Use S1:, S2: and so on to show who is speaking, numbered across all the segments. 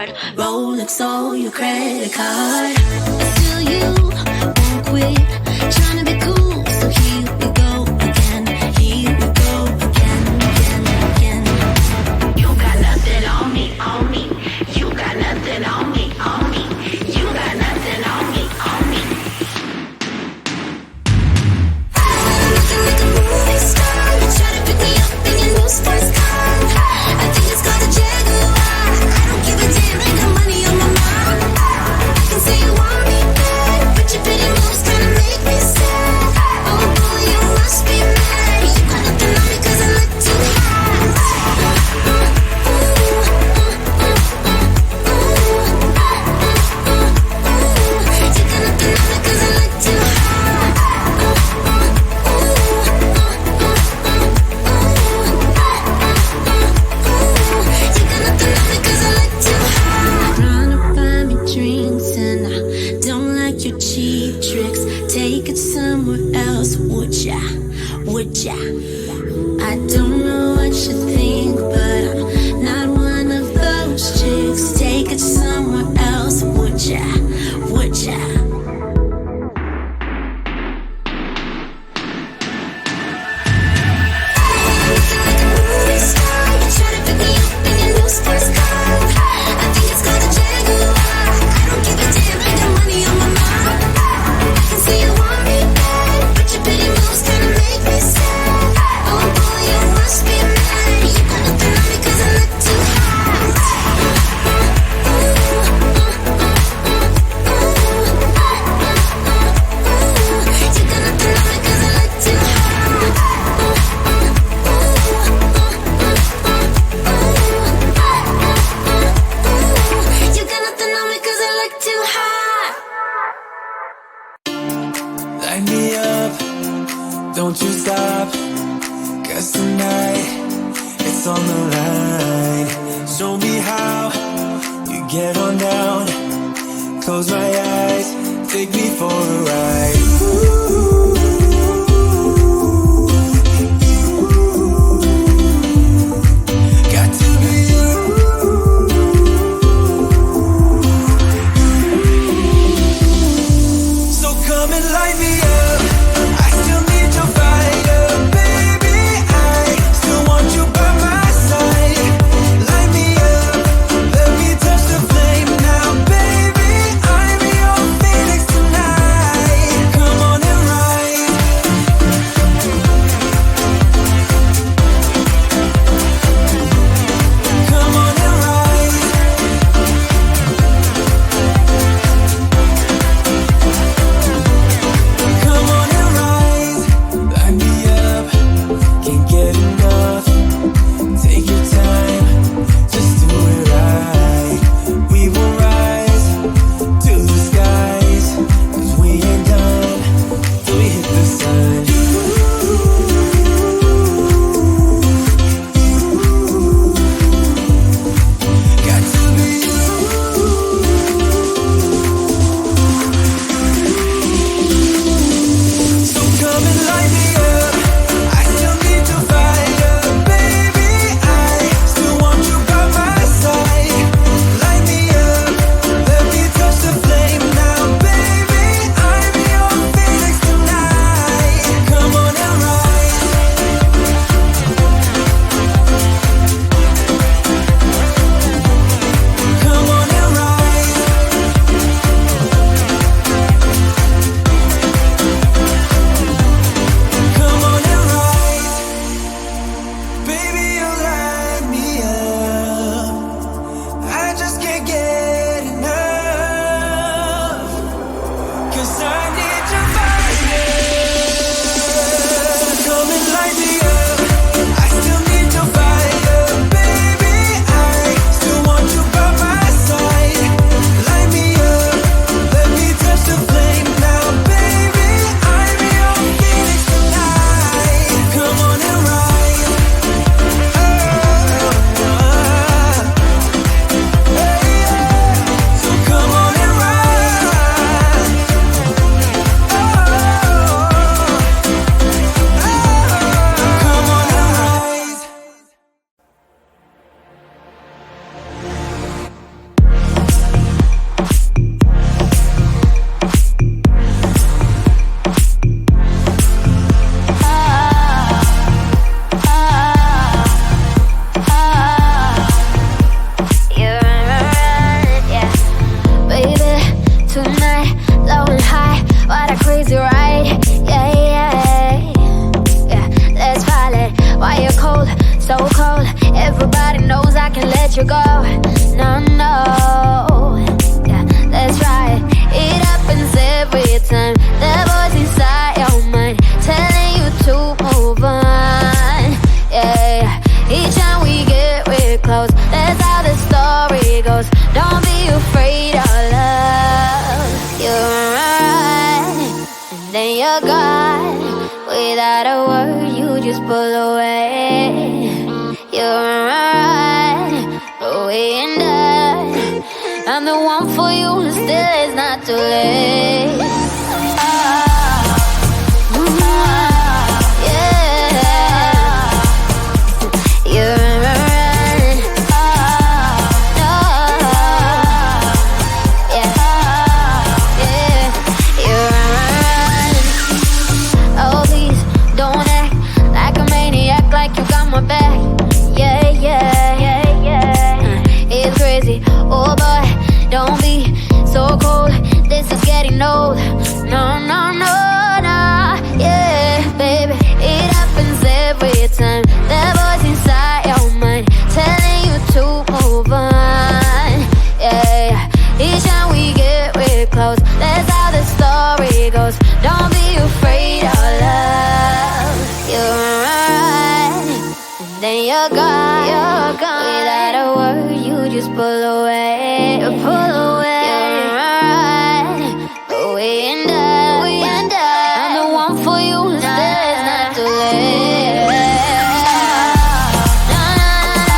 S1: hard. Rolex or your credit card. Still you won't quit, trying to be cool, so here we go again. Here we go again, again, again. You got nothing on me, on me. You got nothing on me, on me. You got nothing on me, on me. Looking like a movie star, you try to pick me up in your new sports car. I think it's called a Jaguar. I don't give a damn, I got money on my mind. I can say you want me bad, but your pretty moves kinda make me sad. Oh boy, you must be mad. You got nothing on me 'cause I look too hot. You got nothing on me 'cause I look too hot. You got nothing on me 'cause I look too hot. Trying to buy me drinks and I don't like your cheap tricks. Take it somewhere else, would ya? Would ya? I don't know what you think, but I'm not one of those chicks. Take it somewhere else, would ya? Would ya? Looking like a movie star, you try to pick me up in your new sports car. I think it's called a Jaguar. I don't give a damn, I got money on my mind. I can see you want me bad, but your pretty moves kinda make me sad. Oh boy, you must be mad. You got nothing on me 'cause I look too hot. You got nothing on me 'cause I look too hot. You got nothing on me 'cause I look too hot.
S2: Light me up, don't you stop. 'Cause tonight, it's on the line. Show me how you get on down. Close my eyes, take me for a ride. Got to be you. So come and light me up. I still need your fire, baby. I still want you by my side. Light me up, let me touch the flame now, baby. I'm your phoenix tonight.
S1: you're gone. Without a word, you just pull away. You're right, away and done. I'm the one for you, still it's not too late. Oh boy, don't be so cold. This is getting old. No, no, no, no. Yeah, baby, it happens every time. The voice inside your mind telling you to move on. Yeah, each time we get real close, that's how the story goes. Don't be afraid of love. You're right, and then you're gone. You're gone. Without a word, you just pull away, pull away. You're right, away and done, away and done. I'm the one for you, still it's not too late. No, no, no,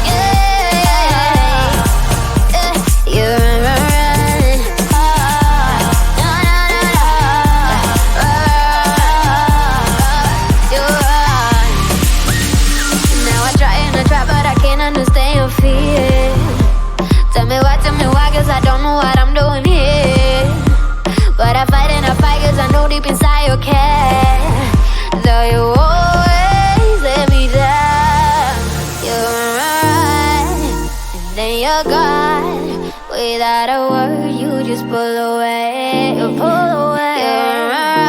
S1: yeah, yeah. You're right, no, no, no, you're right. Now I try and I try, but I can't understand your fear. Tell me why, cause I don't know what I'm doing here. But I fight and I fight cause I know deep inside you care. Though you always let me down. You're right, and then you're gone. Without a word, you just pull away, you pull away. You're right,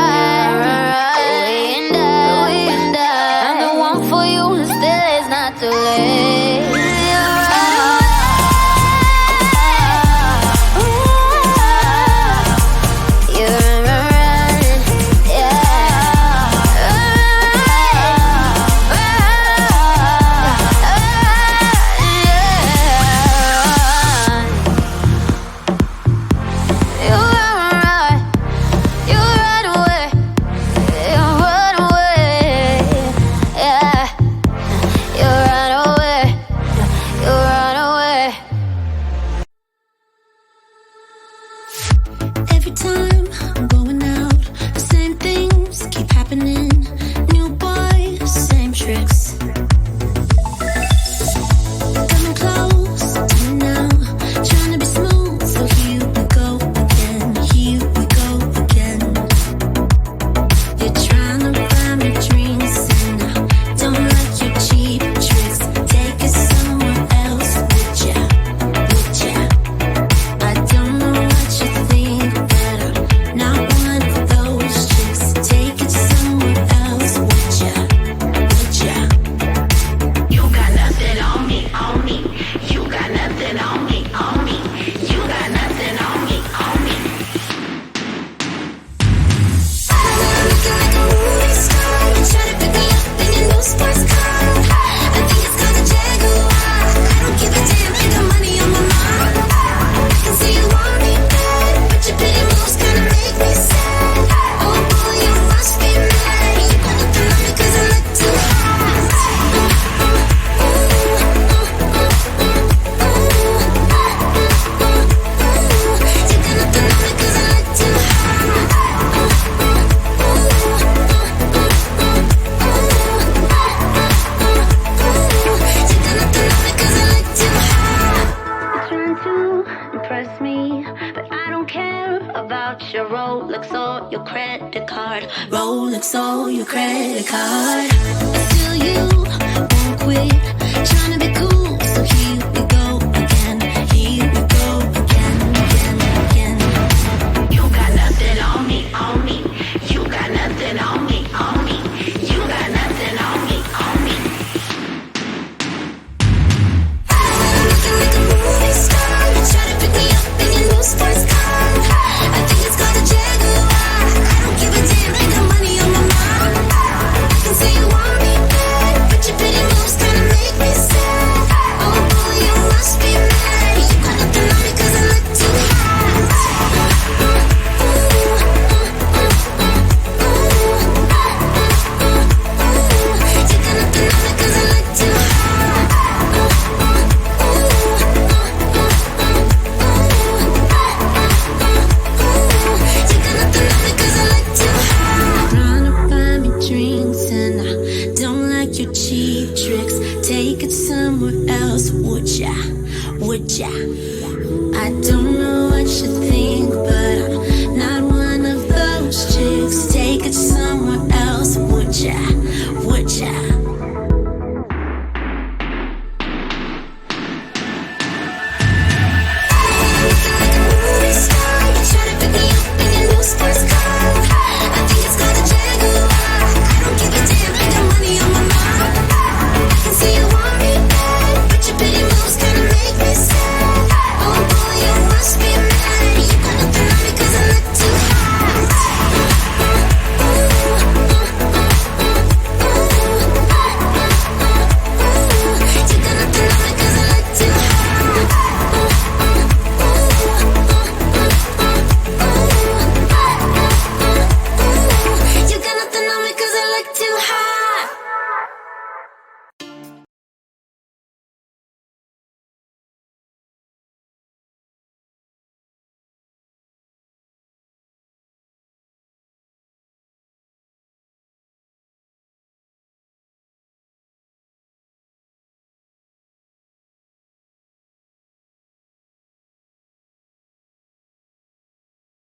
S1: away and done, away and done. I'm the one for you, still it's not too late.
S3: Every time I'm going out, the same things keep happening. New boy, same tricks. Coming close to me now, trying to be smooth. So here we go again, here we go again. You're trying to buy me drinks and I don't like your cheap tricks. Take it somewhere else, would ya? Would ya? I don't know what you think, but I'm not one of those chicks. Take it somewhere else, would ya? Would ya?
S4: You got nothing on me, on me. You got nothing on me, on me. You got nothing on me, on me.
S3: Looking like a movie star, you try to pick me up in your new sports car. I think it's called a Jaguar. I don't give a damn, ain't got money on my mind. I can see you want me bad, but your pretty moves kinda make me sad. Oh boy, you must be mad. You got nothing on me 'cause I look too hot. You got nothing on me 'cause I look too hot.
S1: Trying to impress me, but I don't care about your Rolex or your credit card.
S3: Rolex or your credit card. Still you won't quit, trying to be cool